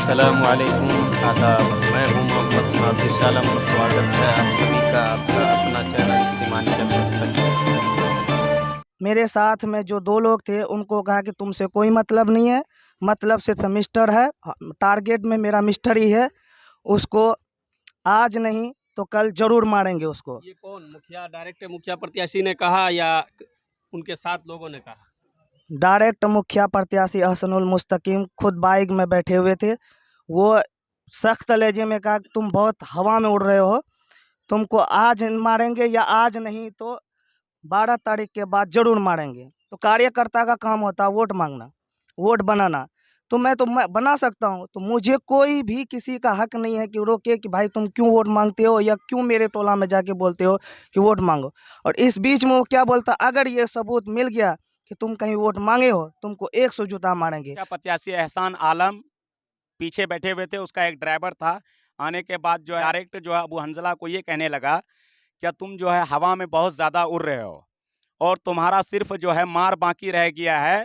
अस्सलामुअलैकुम आदाब। मैं हूं मोहम्मद नाफिस आलम। स्वागत है आप सभी का आपका अपना चैनल सीमांचल दस्तक। मेरे साथ में जो दो लोग थे उनको कहा कि तुमसे कोई मतलब नहीं है, मतलब सिर्फ मिस्टर है, टारगेट में मेरा मिस्टर ही है, उसको आज नहीं तो कल जरूर मारेंगे उसको। ये कौन मुखिया डायरेक्ट मुखिया प्रत्याशी ने कहा या उनके साथ लोगों ने कहा? डायरेक्ट मुखिया प्रत्याशी अहसनुल मुस्तकीम खुद बाइक में बैठे हुए थे। वो सख्त लहजे में कहा कि तुम बहुत हवा में उड़ रहे हो, तुमको आज मारेंगे या आज नहीं तो 12 तारीख के बाद जरूर मारेंगे। तो कार्यकर्ता का काम होता है वोट मांगना, वोट बनाना। तो मैं बना सकता हूँ, तो मुझे कोई भी किसी का हक नहीं है कि रोके कि भाई तुम क्यों वोट मांगते हो या क्यों मेरे टोला में जाके बोलते हो कि वोट मांगो। और इस बीच में वो क्या बोलता, अगर ये सबूत मिल गया कि तुम कहीं वोट मांगे हो, तुमको 100 जूता मारेंगे। मुखिया प्रत्याशी एहसान आलम पीछे बैठे हुए थे, उसका एक ड्राइवर था। आने के बाद जो है डायरेक्ट जो है अबू हंजला को ये कहने लगा क्या तुम जो है हवा में बहुत ज़्यादा उड़ रहे हो और तुम्हारा सिर्फ जो है मार बाकी रह गया है।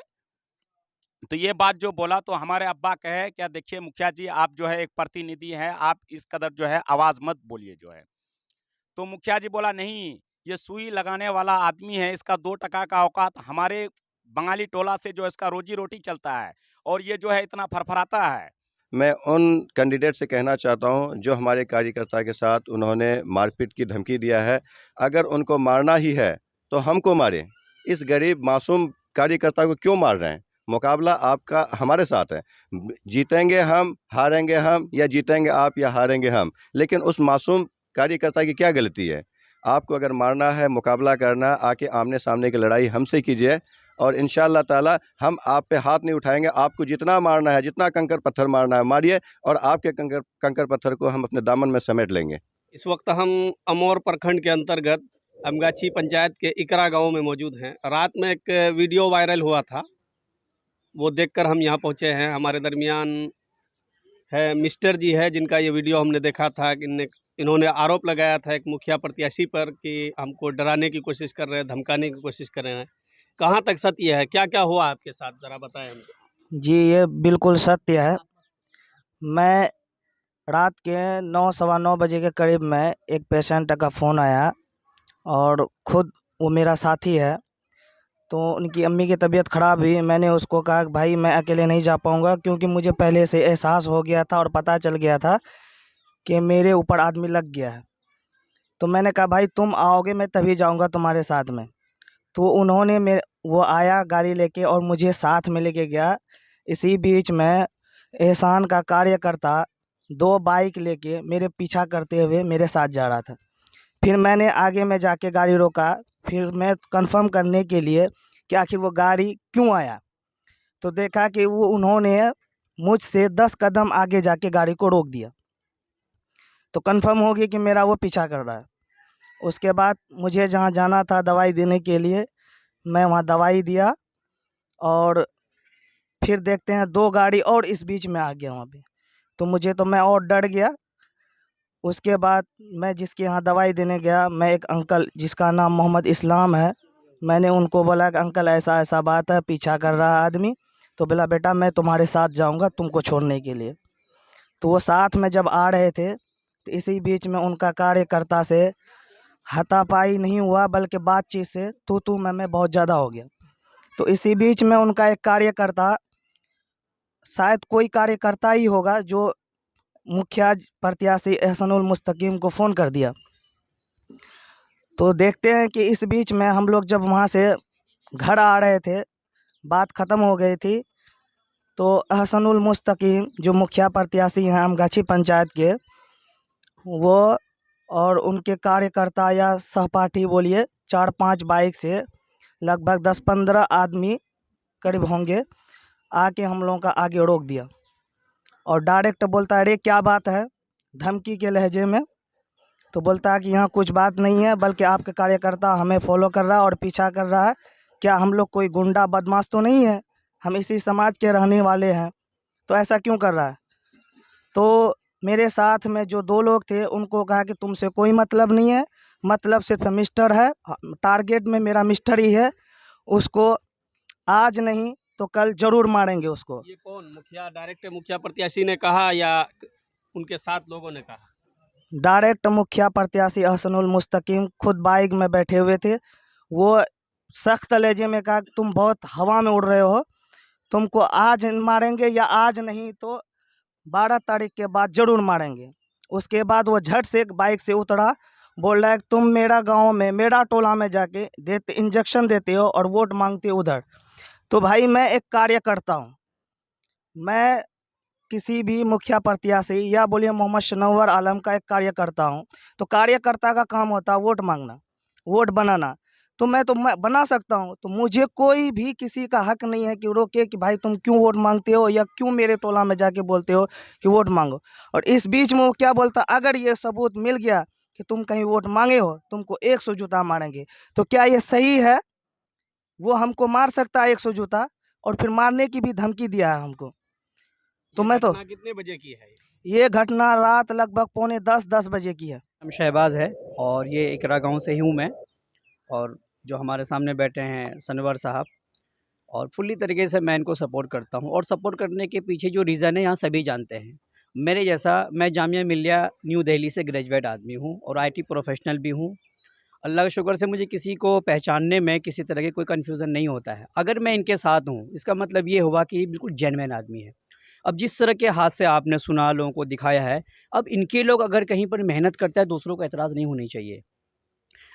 तो ये बात जो बोला तो हमारे अब्बा कहे क्या देखिए मुखिया जी आप जो है एक प्रतिनिधि हैं, आप इस कदर जो है आवाज़ मत बोलिए जो है। तो मुखिया जी बोला नहीं, ये सुई लगाने वाला आदमी है, इसका 2 टका का औकात हमारे बंगाली टोला से जो इसका रोजी रोटी चलता है और ये जो है इतना फरफराता है। मैं उन कैंडिडेट से कहना चाहता हूं जो हमारे कार्यकर्ता के साथ उन्होंने मारपीट की धमकी दिया है, अगर उनको मारना ही है तो हमको मारें। इस गरीब मासूम कार्यकर्ता को क्यों मार रहे हैं? मुकाबला आपका हमारे साथ है, जीतेंगे हम, हारेंगे हम, या जीतेंगे आप या हारेंगे हम, लेकिन उस मासूम कार्यकर्ता की क्या गलती है? आपको अगर मारना है, मुकाबला करना, आके आमने सामने की लड़ाई हमसे कीजिए और इंशाअल्लाह ताला हम आप पे हाथ नहीं उठाएंगे। आपको जितना मारना है, जितना कंकर पत्थर मारना है मारिए और आपके कंकर पत्थर को हम अपने दामन में समेट लेंगे। इस वक्त हम अमौर प्रखंड के अंतर्गत अमगाछी पंचायत के इकरा गांव में मौजूद हैं। रात में एक वीडियो वायरल हुआ था, वो देखकर हम यहाँ पहुँचे हैं। हमारे दरमियान है मिस्टर जी है जिनका ये वीडियो हमने देखा था कि इन्होंने आरोप लगाया था एक मुखिया प्रत्याशी पर कि हमको डराने की कोशिश कर रहे हैं, धमकाने की कोशिश कर रहे हैं। कहाँ तक सत्य है, क्या क्या हुआ आपके साथ, ज़रा बताएं हमको। जी ये बिल्कुल सत्य है। मैं रात के 9 सवा 9 बजे के करीब में एक पेशेंट का फ़ोन आया और खुद वो मेरा साथी है, तो उनकी अम्मी की तबीयत ख़राब हुई। मैंने उसको कहा कि भाई मैं अकेले नहीं जा पाऊँगा, क्योंकि मुझे पहले से एहसास हो गया था और पता चल गया था कि मेरे ऊपर आदमी लग गया है। तो मैंने कहा भाई तुम आओगे मैं तभी जाऊँगा तुम्हारे साथ में। तो उन्होंने वो आया गाड़ी लेके और मुझे साथ में लेके गया। इसी बीच में एहसान का कार्यकर्ता 2 बाइक लेके मेरे पीछा करते हुए मेरे साथ जा रहा था। फिर मैंने आगे में जाके गाड़ी रोका, फिर मैं कंफर्म करने के लिए कि आखिर वो गाड़ी क्यों आया, तो देखा कि वो उन्होंने मुझसे 10 कदम आगे जाके गाड़ी को रोक दिया। तो कंफर्म हो गया कि मेरा वो पीछा कर रहा है। उसके बाद मुझे जहाँ जाना था दवाई देने के लिए, मैं वहाँ दवाई दिया और फिर देखते हैं 2 गाड़ी और इस बीच में आ गया वहाँ पे। तो मैं और डर गया। उसके बाद मैं जिसके यहाँ दवाई देने गया, मैं एक अंकल जिसका नाम मोहम्मद इस्लाम है, मैंने उनको बोला कि अंकल ऐसा ऐसा बात है, पीछा कर रहा है आदमी। तो बोला बेटा मैं तुम्हारे साथ जाऊँगा तुमको छोड़ने के लिए। तो वो साथ में जब आ रहे थे तो इसी बीच में उनका कार्यकर्ता से हाथापाई नहीं हुआ, बल्कि बातचीत से तू मैं बहुत ज़्यादा हो गया। तो इसी बीच में उनका एक कार्यकर्ता, शायद कोई कार्यकर्ता ही होगा, जो मुखिया प्रत्याशी एहसनुल मुस्तकीम को फ़ोन कर दिया। तो देखते हैं कि इस बीच में हम लोग जब वहाँ से घर आ रहे थे, बात ख़त्म हो गई थी, तो एहसनुल मुस्तकीम जो मुखिया प्रत्याशी हैं अमगाछी पंचायत के, वो और उनके कार्यकर्ता या सहपाठी बोलिए 4-5 बाइक से लगभग 10-15 आदमी करीब होंगे, आके हम लोगों का आगे रोक दिया और डायरेक्ट बोलता है अरे क्या बात है, धमकी के लहजे में। तो बोलता है कि यहाँ कुछ बात नहीं है, बल्कि आपके कार्यकर्ता हमें फॉलो कर रहा है और पीछा कर रहा है। क्या हम लोग कोई गुंडा बदमाश तो नहीं है, हम इसी समाज के रहने वाले हैं, तो ऐसा क्यों कर रहा है। तो मेरे साथ में जो 2 लोग थे उनको कहा कि तुमसे कोई मतलब नहीं है, मतलब सिर्फ मिस्टर है, टारगेट में मेरा मिस्टर ही है, उसको आज नहीं तो कल जरूर मारेंगे उसको। ये कौन मुखिया, डायरेक्ट मुखिया प्रत्याशी ने कहा या उनके साथ लोगों ने कहा? डायरेक्ट मुखिया प्रत्याशी अहसनुल मुस्तकीम खुद बाइक में बैठे हुए थे। वो सख्त लहजे में कहा कि तुम बहुत हवा में उड़ रहे हो, तुमको आज मारेंगे या आज नहीं तो 12 तारीख के बाद जरूर मारेंगे। उसके बाद वो झट से बाइक से उतरा, बोल रहा है कि तुम मेरा गांव में, मेरा टोला में जाके देते इंजेक्शन देते हो और वोट मांगते हो उधर। तो भाई मैं एक कार्यकर्ता हूँ, मैं किसी भी मुखिया प्रत्याशी या बोलिए मोहम्मद सनव्वर आलम का एक कार्यकर्ता हूँ। तो कार्यकर्ता का काम होता है वोट मांगना, वोट बनाना। तो मैं बना सकता हूँ, तो मुझे कोई भी किसी का हक नहीं है कि रोके कि भाई तुम क्यों वोट मांगते हो या क्यों मेरे टोला में जाके बोलते हो कि वोट मांगो। और इस बीच में वो क्या बोलता, अगर ये सबूत मिल गया कि तुम कहीं वोट मांगे हो, तुमको 100 जूता मारेंगे। तो क्या ये सही है? वो हमको मार सकता है 100 जूता, और फिर मारने की भी धमकी दिया है हमको। तो ये मैं तो घटना कितने बजे की है? ये घटना रात लगभग 9:45-10 बजे की है। नाम शहबाज है और ये इकरा गांव से ही हूँ मैं। और जो हमारे सामने बैठे हैं सनवर साहब, और फुल्ली तरीके से मैं इनको सपोर्ट करता हूँ। और सपोर्ट करने के पीछे जो रीज़न है यहाँ सभी जानते हैं। मेरे जैसा, मैं जामिया मिलिया न्यू दिल्ली से ग्रेजुएट आदमी हूँ और आईटी प्रोफेशनल भी हूँ। अल्लाह के शुक्र से मुझे किसी को पहचानने में किसी तरह की कोई कन्फ्यूज़न नहीं होता है। अगर मैं इनके साथ हूँ, इसका मतलब ये हुआ कि ये बिल्कुल जेन्युइन आदमी है। अब जिस तरह के हादसे आपने सुना, लोगों को दिखाया है, अब इनके लोग अगर कहीं पर मेहनत करते हैं, दूसरों को एतराज़ नहीं होनी चाहिए।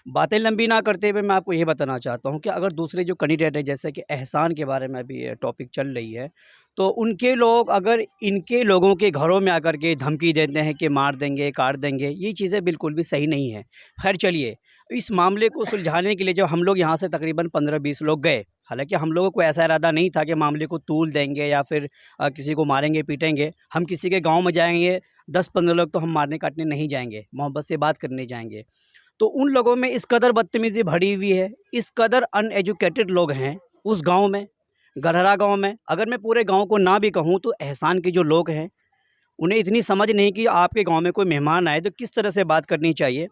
बातें लंबी ना करते हुए मैं आपको ये बताना चाहता हूँ कि अगर दूसरे जो कैंडिडेट है, जैसे कि एहसान के बारे में अभी टॉपिक चल रही है, तो उनके लोग अगर इनके लोगों के घरों में आकर के धमकी देते हैं कि मार देंगे, काट देंगे, ये चीज़ें बिल्कुल भी सही नहीं है। खैर चलिए, इस मामले को सुलझाने के लिए जब हम लोग यहाँ से तकरीबन 15-20 लोग गए, हालांकि हम लोगों को ऐसा इरादा नहीं था कि मामले को तूल देंगे या फिर किसी को मारेंगे पीटेंगे। हम किसी के गाँव में जाएंगे, 10-15 लोग तो हम मारने काटने नहीं जाएंगे, मोहब्बत से बात करने जाएंगे। तो उन लोगों में इस कदर बदतमीज़ी भरी हुई है, इस कदर अनएजुकेटेड लोग हैं उस गांव में, गरहरा गांव में। अगर मैं पूरे गांव को ना भी कहूं तो एहसान के जो लोग हैं, उन्हें इतनी समझ नहीं कि आपके गांव में कोई मेहमान आए तो किस तरह से बात करनी चाहिए।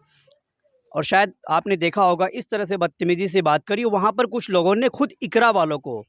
और शायद आपने देखा होगा इस तरह से बदतमीज़ी से बात करी। वहाँ पर कुछ लोगों ने खुद इकरा वालों को,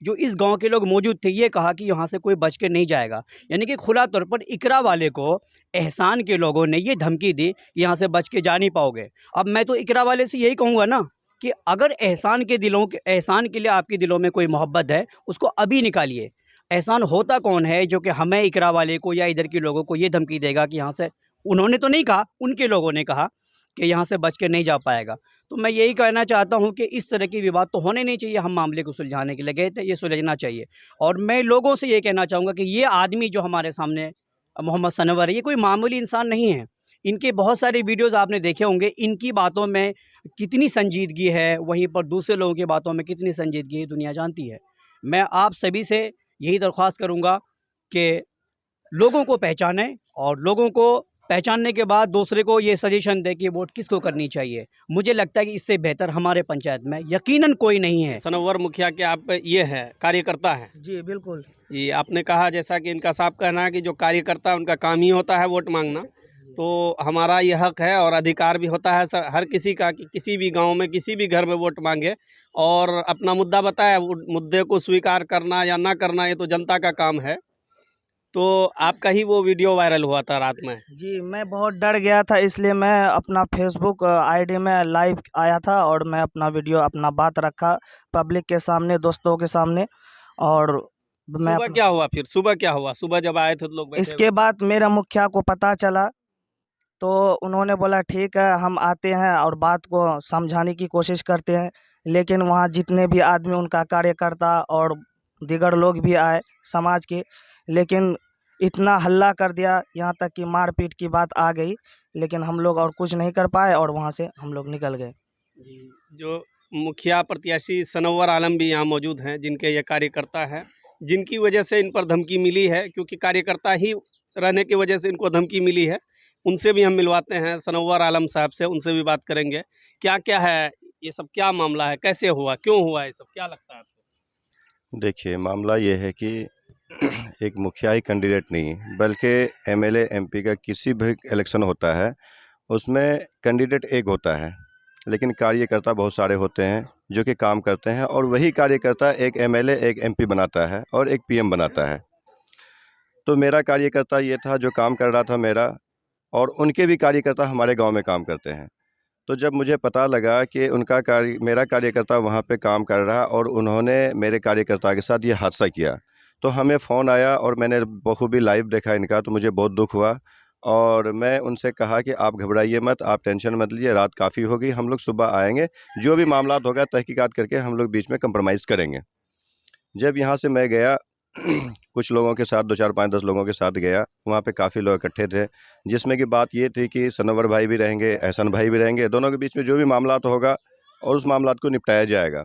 जो इस गांव के लोग मौजूद थे, ये कहा कि यहाँ से कोई बच के नहीं जाएगा। यानी कि खुला तौर पर इकरा वाले को एहसान के लोगों ने ये धमकी दी कि यहाँ से बच के जा नहीं पाओगे। अब मैं तो इकरा वाले से यही कहूँगा ना कि अगर एहसान के लिए आपके दिलों में कोई मोहब्बत है, उसको अभी निकालिए। एहसान होता कौन है जो कि हमें इकरा वाले को या इधर के लोगों को ये धमकी देगा कि यहाँ से, उन्होंने तो नहीं कहा, उनके लोगों ने कहा कि यहाँ से बच के नहीं जा पाएगा। तो मैं यही कहना चाहता हूँ कि इस तरह की विवाद तो होने नहीं चाहिए। हम मामले को सुलझाने के लिए गए थे, ये सुलझना चाहिए। और मैं लोगों से ये कहना चाहूँगा कि ये आदमी जो हमारे सामने मोहम्मद सनवर है, ये कोई मामूली इंसान नहीं है। इनके बहुत सारे वीडियोज़ आपने देखे होंगे, इनकी बातों में कितनी संजीदगी है, वहीं पर दूसरे लोगों की बातों में कितनी संजीदगी है, दुनिया जानती है। मैं आप सभी से यही दरख्वास्त करूँगा कि लोगों को पहचानें और लोगों को पहचानने के बाद दूसरे को ये सजेशन दे कि वोट किसको करनी चाहिए। मुझे लगता है कि इससे बेहतर हमारे पंचायत में यकीनन कोई नहीं है। सनव्वर मुखिया के आप ये है कार्यकर्ता हैं? जी बिल्कुल। जी, आपने कहा जैसा कि इनका साफ कहना है कि जो कार्यकर्ता उनका काम ही होता है वोट मांगना, तो हमारा ये हक है और अधिकार भी होता है हर किसी का कि किसी भी गांव में किसी भी घर में वोट मांगे और अपना मुद्दा बताए। मुद्दे को स्वीकार करना या ना करना ये तो जनता का काम है। तो आपका ही वो वीडियो वायरल हुआ था रात में। जी मैं बहुत डर गया था, इसलिए मैं अपना फेसबुक आईडी में लाइव आया था और मैं अपना वीडियो, अपना बात रखा पब्लिक के सामने, दोस्तों के सामने। और मैं सुबह क्या हुआ फिर? सुबह क्या हुआ? सुबह जब आए थे तो लोग बैठे इसके बाद मेरा मुखिया को पता चला तो उन्होंने बोला ठीक है हम आते हैं और बात को समझाने की कोशिश करते हैं। लेकिन वहाँ जितने भी आदमी, उनका कार्यकर्ता और दीगर लोग भी आए समाज के, लेकिन इतना हल्ला कर दिया, यहाँ तक कि मारपीट की बात आ गई। लेकिन हम लोग और कुछ नहीं कर पाए और वहाँ से हम लोग निकल गए। जो मुखिया प्रत्याशी सनव्वर आलम भी यहाँ मौजूद हैं, जिनके ये कार्यकर्ता हैं, जिनकी वजह से इन पर धमकी मिली है, क्योंकि कार्यकर्ता ही रहने की वजह से इनको धमकी मिली है। उनसे भी हम मिलवाते हैं, सनव्वर आलम साहब से, उनसे भी बात करेंगे। क्या क्या है ये सब, क्या मामला है, कैसे हुआ, क्यों हुआ ये सब, क्या लगता है आपको? देखिए, मामला ये है कि एक मुखिया ही कैंडिडेट नहीं, बल्कि एमएलए एमपी का किसी भी इलेक्शन होता है, उसमें कैंडिडेट एक होता है लेकिन कार्यकर्ता बहुत सारे होते हैं जो कि काम करते हैं, और वही कार्यकर्ता एक एमएलए, एक एमपी बनाता है और एक पीएम बनाता है। तो मेरा कार्यकर्ता ये था जो काम कर रहा था मेरा, और उनके भी कार्यकर्ता हमारे गांव में काम करते हैं। तो जब मुझे पता लगा कि मेरा कार्यकर्ता वहाँ पे काम कर रहा है और उन्होंने मेरे कार्यकर्ता के साथ ये हादसा किया, तो हमें फ़ोन आया और मैंने बखूबी लाइव देखा इनका, तो मुझे बहुत दुख हुआ। और मैं उनसे कहा कि आप घबराइए मत, आप टेंशन मत लीजिए, रात काफ़ी हो गई, हम लोग सुबह आएंगे, जो भी मामलात होगा तहकीकात करके हम लोग बीच में कंप्रोमाइज़ करेंगे। जब यहाँ से मैं गया कुछ लोगों के साथ, 2 4 5 10 लोगों के साथ गया, वहाँ पे काफ़ी लोग इकट्ठे थे, जिसमें कि बात ये थी कि सनोवर भाई भी रहेंगे, एहसन भाई भी रहेंगे, दोनों के बीच में जो भी मामला तो होगा और उस मामलात को निपटाया जाएगा।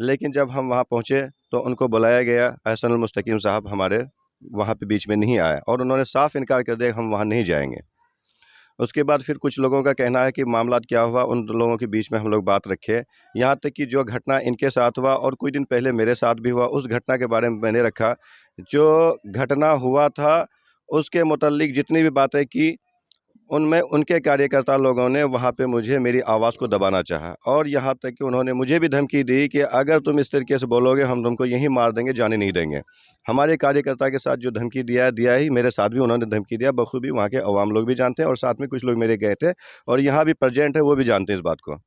लेकिन जब हम वहाँ पहुँचे तो उनको बुलाया गया, एहसन मुस्तकीम साहब हमारे वहाँ पे बीच में नहीं आए और उन्होंने साफ इनकार कर दिया कि हम वहाँ नहीं जाएंगे। उसके बाद फिर कुछ लोगों का कहना है कि मामलात क्या हुआ, उन लोगों के बीच में हम लोग बात रखे। यहाँ तक कि जो घटना इनके साथ हुआ और कुछ दिन पहले मेरे साथ भी हुआ, उस घटना के बारे में मैंने रखा। जो घटना हुआ था उसके मुतल्लिक जितनी भी बातें की, उनमें उनके कार्यकर्ता लोगों ने वहाँ पे मुझे, मेरी आवाज़ को दबाना चाहा, और यहाँ तक कि उन्होंने मुझे भी धमकी दी कि अगर तुम इस तरीके से बोलोगे हम तुमको यहीं मार देंगे, जाने नहीं देंगे। हमारे कार्यकर्ता के साथ जो धमकी दिया ही, मेरे साथ भी उन्होंने धमकी दिया, बखूबी वहाँ के अवाम लोग भी जानते हैं और साथ में कुछ लोग मेरे गए थे और यहाँ भी प्रेजेंट है, वो भी जानते हैं इस बात को।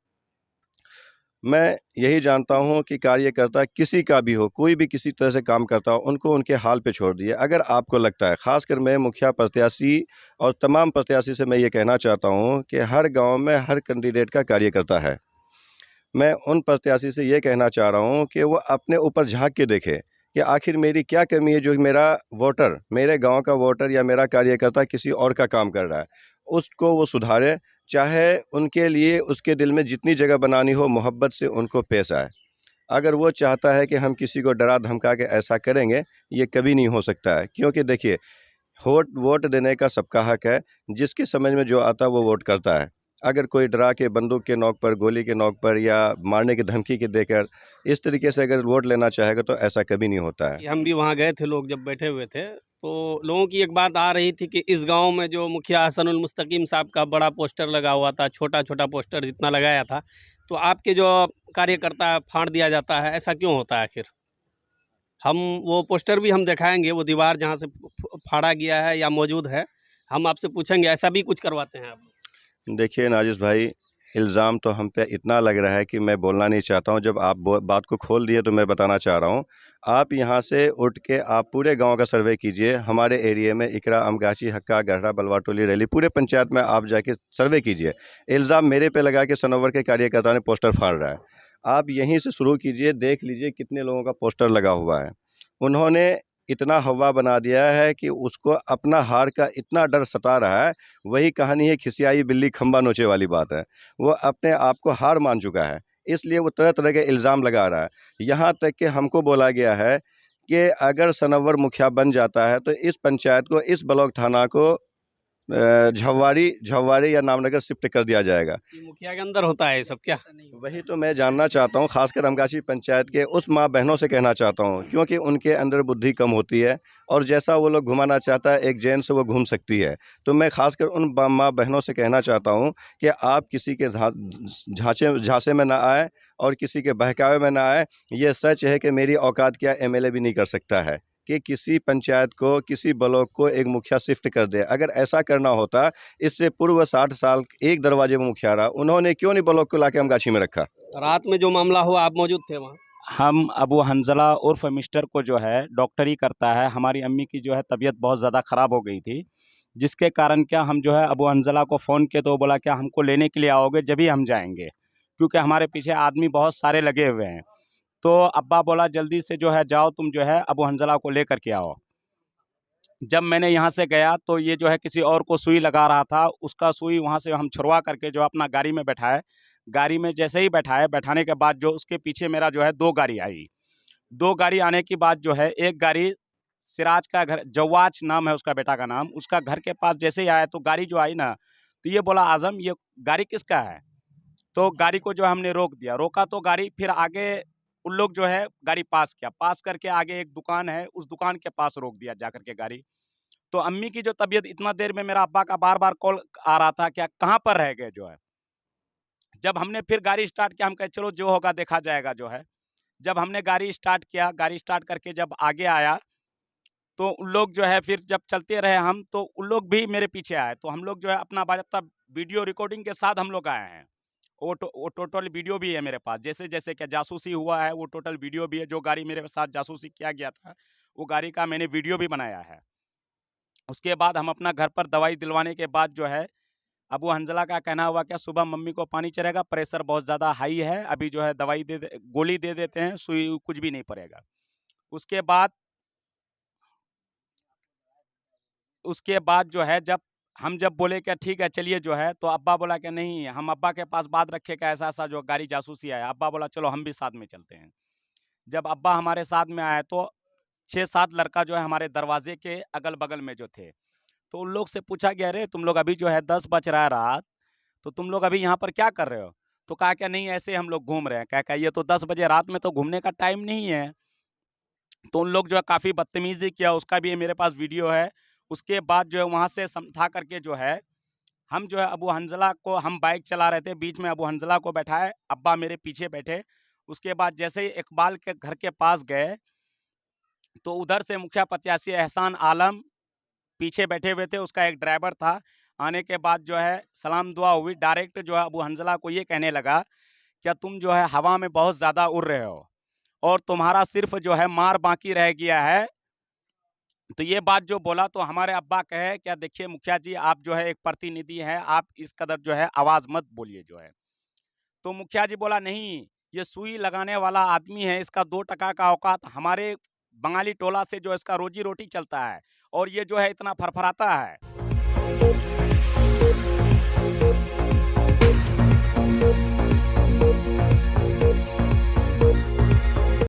मैं यही जानता हूँ कि कार्यकर्ता किसी का भी हो, कोई भी किसी तरह से काम करता हो, उनको उनके हाल पे छोड़ दिए। अगर आपको लगता है, ख़ासकर मैं मुखिया प्रत्याशी और तमाम प्रत्याशी से मैं ये कहना चाहता हूँ कि हर गांव में हर कैंडिडेट का कार्यकर्ता है। मैं उन प्रत्याशी से ये कहना चाह रहा हूँ कि वो अपने ऊपर झांक के देखे कि आखिर मेरी क्या कमी है जो मेरा वोटर, मेरे गांव का वोटर या मेरा कार्यकर्ता किसी और का काम कर रहा है, उसको वो सुधारे। चाहे उनके लिए उसके दिल में जितनी जगह बनानी हो, मोहब्बत से उनको पेश आए। अगर वो चाहता है कि हम किसी को डरा धमका के ऐसा करेंगे, ये कभी नहीं हो सकता है, क्योंकि देखिए, वोट देने का सबका हक है, जिसके समझ में जो आता है वो वोट करता है। अगर कोई डरा के, बंदूक के नोक पर, गोली के नोक पर या मारने की धमकी के देकर इस तरीके से अगर वोट लेना चाहेगा तो ऐसा कभी नहीं होता है। हम भी वहाँ गए थे, लोग जब बैठे हुए थे तो लोगों की एक बात आ रही थी कि इस गांव में जो मुखिया हसनुल मुस्तकीम साहब का बड़ा पोस्टर लगा हुआ था, छोटा छोटा पोस्टर जितना लगाया था, तो आपके जो कार्यकर्ता फाड़ दिया जाता है, ऐसा क्यों होता है आखिर? हम वो पोस्टर भी हम दिखाएंगे, वो दीवार जहाँ से फाड़ा गया है या मौजूद है, हम आपसे पूछेंगे, ऐसा भी कुछ करवाते हैं आप? देखिए नाजिस भाई, इल्ज़ाम तो हम पे इतना लग रहा है कि मैं बोलना नहीं चाहता हूँ। जब आप बात को खोल दिए तो मैं बताना चाह रहा हूँ। आप यहाँ से उठ के आप पूरे गांव का सर्वे कीजिए, हमारे एरिया में इकरा, अमगाची, हक्का, गहरा, बलवाटोली, रैली, पूरे पंचायत में आप जाके सर्वे कीजिए। इल्ज़ाम मेरे पे लगा कि सनोवर के कार्यकर्ता ने पोस्टर फाड़ रहा है। आप यहीं से शुरू कीजिए, देख लीजिए कितने लोगों का पोस्टर लगा हुआ है। उन्होंने इतना हवा बना दिया है कि उसको अपना हार का इतना डर सता रहा है। वही कहानी है, खिसियाई बिल्ली खंबा नोचे वाली बात है। वो अपने आप को हार मान चुका है, इसलिए वो तरह तरह के इल्ज़ाम लगा रहा है। यहाँ तक कि हमको बोला गया है कि अगर सनोवर मुखिया बन जाता है तो इस पंचायत को, इस ब्लॉक थाना को झव्वारी या नामनगर शिफ्ट कर दिया जाएगा। ये मुखिया के अंदर होता है ये सब क्या? वही तो मैं जानना चाहता हूँ, खासकर अमगाछी पंचायत के उस माँ बहनों से कहना चाहता हूँ, क्योंकि उनके अंदर बुद्धि कम होती है और जैसा वो लोग घुमाना चाहता है एक जैन से वो घूम सकती है। तो मैं खासकर उन माँ बहनों से कहना चाहता हूँ कि आप किसी के झांसे में ना आए और किसी के बहकावे में ना आए। ये सच है कि मेरी औकात क्या एमएलए भी नहीं कर सकता है कि किसी पंचायत को, किसी ब्लॉक को एक मुखिया शिफ्ट कर दे। अगर ऐसा करना होता, इससे पूर्व 60 साल एक दरवाजे में मुखिया रहा, उन्होंने क्यों नहीं ब्लॉक को लाके अमगाछी में रखा? रात में जो मामला हुआ, आप मौजूद थे वहाँ? हम अबू हंजला उर्फ मिस्टर को जो है डॉक्टरी करता है, हमारी अम्मी की जो है तबीयत बहुत ज़्यादा ख़राब हो गई थी, जिसके कारण क्या हम जो है अबू हंजला को फ़ोन किए तो वो बोला क्या हमको लेने के लिए आओगे, जब ही हम जाएंगे, क्योंकि हमारे पीछे आदमी बहुत सारे लगे हुए हैं। तो अब्बा बोला जल्दी से जो है जाओ, तुम जो है अबू हंजला को लेकर के आओ। जब मैंने यहाँ से गया तो ये जो है किसी और को सुई लगा रहा था, उसका सुई वहाँ से हम छुड़वा करके जो अपना गाड़ी में बैठाए। गाड़ी में जैसे ही बैठाए, बैठाने के बाद जो उसके पीछे मेरा जो है 2 गाड़ी आई। 2 गाड़ी आने के बाद जो है एक गाड़ी सिराज का घर, जवाज नाम है उसका बेटा का नाम, उसका घर के पास जैसे ही आया तो गाड़ी जो आई ना, तो ये बोला आज़म ये गाड़ी किसका है? तो गाड़ी को जो है हमने रोक दिया। रोका तो गाड़ी फिर आगे उन लोग जो है गाड़ी पास किया, पास करके आगे एक दुकान है, उस दुकान के पास रोक दिया जाकर के गाड़ी। तो अम्मी की जो तबीयत, इतना देर में मेरा अब्बा का बार-बार कॉल आ रहा था, क्या कहाँ पर रह गए जो है? जब हमने फिर गाड़ी स्टार्ट किया, हम कहे चलो जो होगा देखा जाएगा जो है। जब हमने गाड़ी स्टार्ट किया, गाड़ी स्टार्ट करके जब आगे आया, तो उन लोग जो है फिर जब चलते रहे हम, तो उन लोग भी मेरे पीछे आए। तो हम लोग जो है अपना बाज़ाब्ता वीडियो रिकॉर्डिंग के साथ हम लोग आए हैं। वो टोटल वीडियो भी है मेरे पास। जैसे क्या जासूसी हुआ है, वो टोटल वीडियो भी है। जो गाड़ी मेरे साथ जासूसी किया गया था, वो गाड़ी का मैंने वीडियो भी बनाया है। उसके बाद हम अपना घर पर दवाई दिलवाने के बाद जो है, अबू हंज़ला का कहना हुआ क्या सुबह मम्मी को पानी चढ़ेगा, प्रेशर बहुत ज़्यादा हाई है, अभी जो है दवाई गोली दे देते हैं, सुई कुछ भी नहीं पड़ेगा। उसके बाद जो है जब बोले क्या ठीक है चलिए जो है, तो अब्बा बोला कि नहीं, हम अब्बा के पास बात रखे कि ऐसा-ऐसा जो गाड़ी जासूसी आया। अब्बा बोला चलो हम भी साथ में चलते हैं। जब अब्बा हमारे साथ में आए, तो 6-7 लड़का जो है हमारे दरवाजे के अगल-बगल में जो थे, तो उन लोग से पूछा गया, अरे तुम लोग अभी जो है 10 बज रहा है रात, तो तुम लोग अभी यहाँ पर क्या कर रहे हो? तो कहा क्या नहीं ऐसे हम लोग घूम रहे हैं। कहा क्या ये तो 10 बजे रात में तो घूमने का टाइम नहीं है। तो उन लोग जो है काफ़ी बदतमीज़ी किया, उसका भी मेरे पास वीडियो है। उसके बाद जो है वहाँ से समझा करके जो है, हम जो है अबू हंज़ला को, हम बाइक चला रहे थे, बीच में अबू हंज़ला को बैठाए, अब्बा मेरे पीछे बैठे। उसके बाद जैसे ही इकबाल के घर के पास गए, तो उधर से मुखिया प्रत्याशी एहसान आलम पीछे बैठे हुए थे, उसका एक ड्राइवर था। आने के बाद जो है सलाम दुआ हुई, डायरेक्ट जो है अबू हंज़ला को ये कहने लगा, क्या तुम जो है हवा में बहुत ज़्यादा उड़ रहे हो और तुम्हारा सिर्फ जो है मार बाकी रह गया है। तो ये बात जो बोला, तो हमारे अब्बा कहे क्या देखिए मुखिया जी, आप जो है एक प्रतिनिधि हैं, आप इस कदर जो है आवाज़ मत बोलिए जो है। तो मुखिया जी बोला नहीं, ये सुई लगाने वाला आदमी है, इसका 2 टका का औकात हमारे बंगाली टोला से जो इसका रोजी रोटी चलता है, और ये जो है इतना फरफराता है।